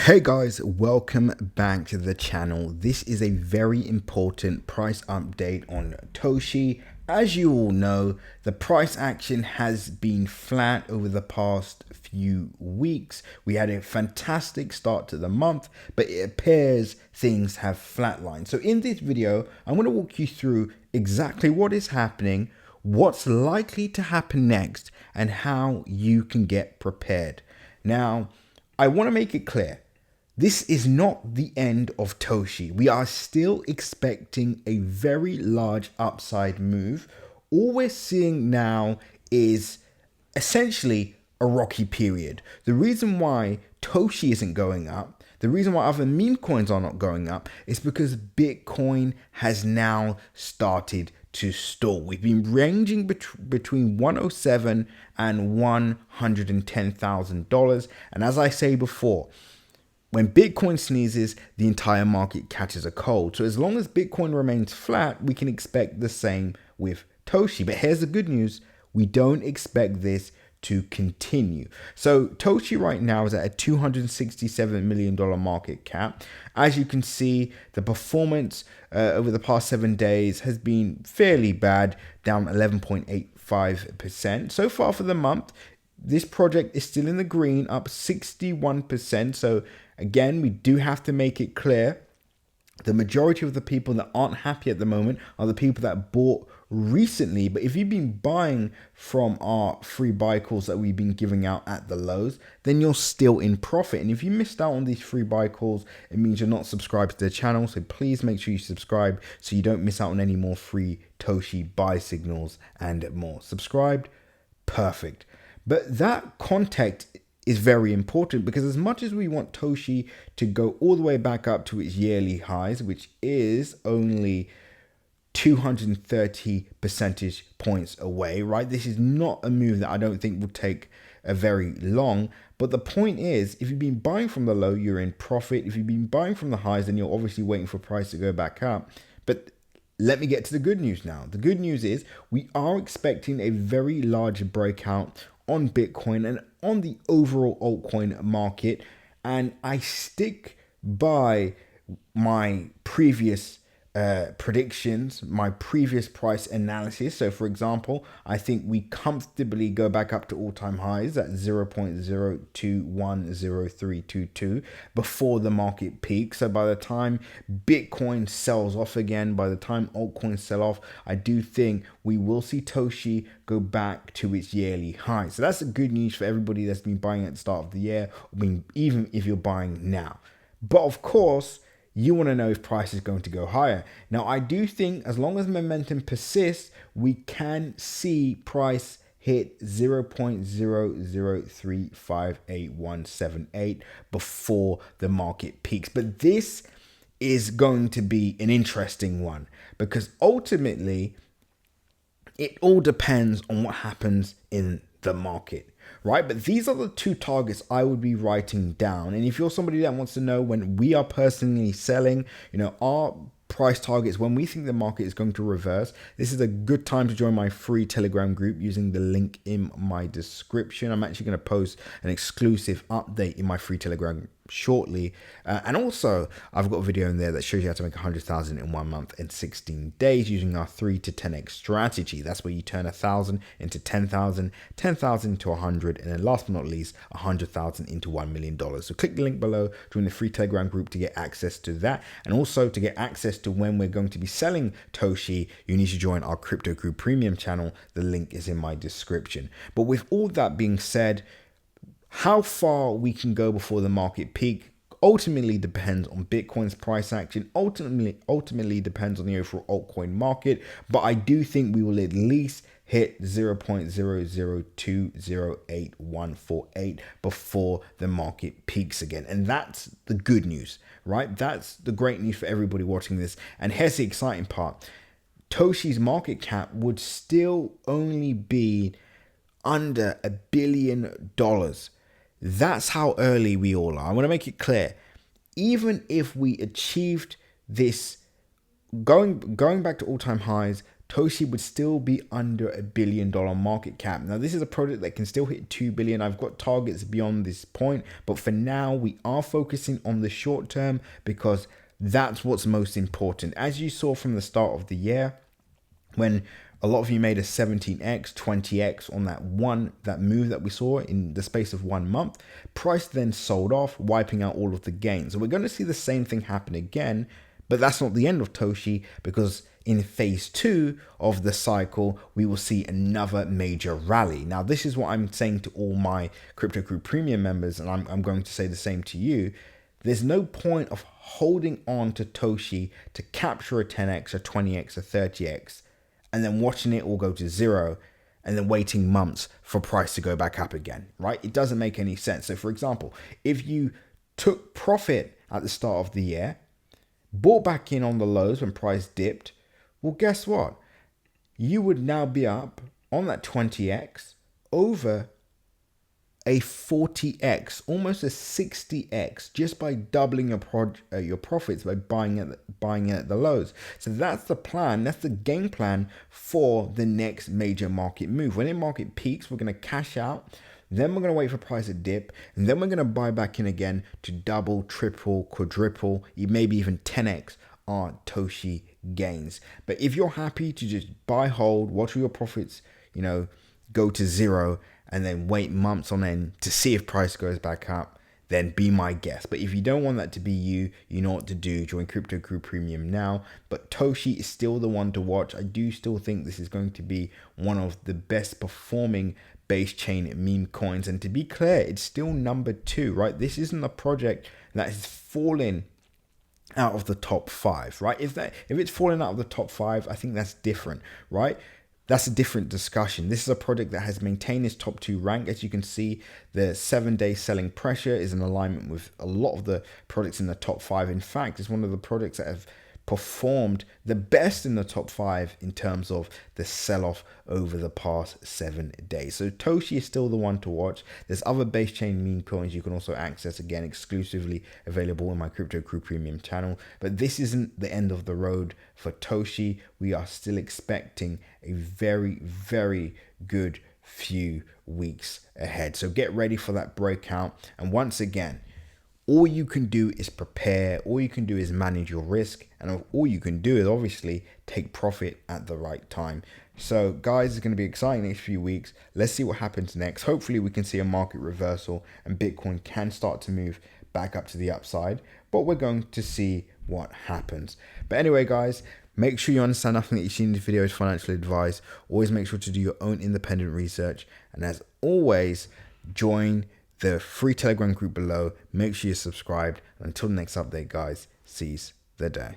Hey guys, welcome back to the channel. This is a very important price update on Toshi. As you all know, the price action has been flat over the past few weeks. We had a fantastic start to the month, but it appears things have flatlined. So in this video, I'm going to walk you through exactly what is happening, what's likely to happen next, and how you can get prepared. Now, I want to make it clear. This is not the end of Toshi. We are still expecting a very large upside move. All we're seeing now is essentially a rocky period. The reason why Toshi isn't going up, the reason why other meme coins are not going up, is because Bitcoin has now started to stall. We've been ranging between 107 and $110,000. And as I say before, when Bitcoin sneezes, the entire market catches a cold. So as long as Bitcoin remains flat, we can expect the same with Toshi. But here's the good news. We don't expect this to continue. So Toshi right now is at a $267 million market cap. As you can see, the performance over the past 7 days has been fairly bad, down 11.85%. So far for the month, this project is still in the green, up 61%. So again, we do have to make it clear, the majority of the people that aren't happy at the moment are the people that bought recently. But if you've been buying from our free buy calls that we've been giving out at the lows, then you're still in profit. And if you missed out on these free buy calls, it means you're not subscribed to the channel. So please make sure you subscribe so you don't miss out on any more free Toshi buy signals and more. Subscribed? Perfect. But that context is very important, because as much as we want Toshi to go all the way back up to its yearly highs, which is only 230 percentage points away, right? This is not a move that I don't think will take a very long. But the point is, if you've been buying from the low, you're in profit. If you've been buying from the highs, then you're obviously waiting for price to go back up. But let me get to the good news now. The good news is we are expecting a very large breakout on Bitcoin and on the overall altcoin market. And I stick by my previous predictions, my previous price analysis. So for example, I think we comfortably go back up to all-time highs at 0.0210322 before the market peaks. So by the time Bitcoin sells off again, by the time altcoins sell off, I do think we will see Toshi go back to its yearly high. So that's the good news for everybody that's been buying at the start of the year, even if you're buying now. But of course, you want to know if price is going to go higher. Now, I do think as long as momentum persists, we can see price hit 0.0035878 before the market peaks. But this is going to be an interesting one, because ultimately it all depends on what happens in the market, right? But these are the two targets I would be writing down. And if you're somebody that wants to know when we are personally selling, our price targets, when we think the market is going to reverse, this is a good time to join my free Telegram group using the link in my description. I'm actually going to post an exclusive update in my free Telegram shortly, and also I've got a video in there that shows you how to make 100,000 in 1 month in 16 days using our 3 to 10x strategy. That's where you turn 1,000 into 10,000, 10,000 into 100, and then last but not least, 100,000 into $1 million. So click the link below, join the free Telegram group to get access to that, and also to get access to when we're going to be selling Toshi, you need to join our Crypto Crew Premium channel. The link is in my description. But with all that being said, how far we can go before the market peak ultimately depends on Bitcoin's price action, ultimately depends on the overall altcoin market. But I do think we will at least hit 0.0020818 before the market peaks again. And that's the good news, right? That's the great news for everybody watching this. And here's the exciting part. Toshi's market cap would still only be under $1 billion. That's how early we all are. I want to make it clear. Even if we achieved this, going back to all-time highs, Toshi would still be under $1 billion market cap. Now, this is a project that can still hit 2 billion. I've got targets beyond this point, but for now, we are focusing on the short term because that's what's most important. As you saw from the start of the year, when a lot of you made a 17x, 20x on that move that we saw in the space of 1 month, price then sold off, wiping out all of the gains. So we're going to see the same thing happen again, but that's not the end of Toshi, because in phase 2 of the cycle, we will see another major rally. Now, this is what I'm saying to all my Crypto Crew Premium members, and I'm going to say the same to you. There's no point of holding on to Toshi to capture a 10x, a 20x, a 30x, and then watching it all go to zero and then waiting months for price to go back up again, right? It doesn't make any sense. So for example, if you took profit at the start of the year, bought back in on the lows when price dipped, well, guess what? You would now be up on that 20x over a 40x, almost a 60x, just by doubling your profits by buying at the lows. So that's the plan. That's the game plan for the next major market move. When the market peaks, we're going to cash out. Then we're going to wait for price to dip, and then we're going to buy back in again to double, triple, quadruple, maybe even 10x our Toshi gains. But if you're happy to just buy, hold, watch all your profits, go to zero, and then wait months on end to see if price goes back up, then be my guest. But if you don't want that to be you, you know what to do. Join Crypto Crew Premium now. But Toshi is still the one to watch. I do still think this is going to be one of the best performing base chain meme coins. And to be clear, it's still number 2, right? This isn't a project that has fallen out of the top 5, right? If it's fallen out of the top 5, I think that's different, right? That's a different discussion. This is a project that has maintained its top 2 rank. As you can see, the 7-day selling pressure is in alignment with a lot of the products in the top 5. In fact, it's one of the products that have performed the best in the top 5 in terms of the sell-off over the past 7 days. So Toshi is still the one to watch. There's other base chain meme coins you can also access, again, exclusively available in my Crypto Crew Premium channel. But this isn't the end of the road for Toshi. We are still expecting a very, very good few weeks ahead. So get ready for that breakout. And once again, all you can do is prepare, all you can do is manage your risk, and all you can do is obviously take profit at the right time. So guys, it's going to be exciting next few weeks. Let's see what happens next. Hopefully we can see a market reversal and Bitcoin can start to move back up to the upside, but we're going to see what happens. But anyway, guys, make sure you understand nothing that you see in this video is financial advice. Always make sure to do your own independent research. And as always, join the free Telegram group below. Make sure you're subscribed. Until the next update, guys, seize the day.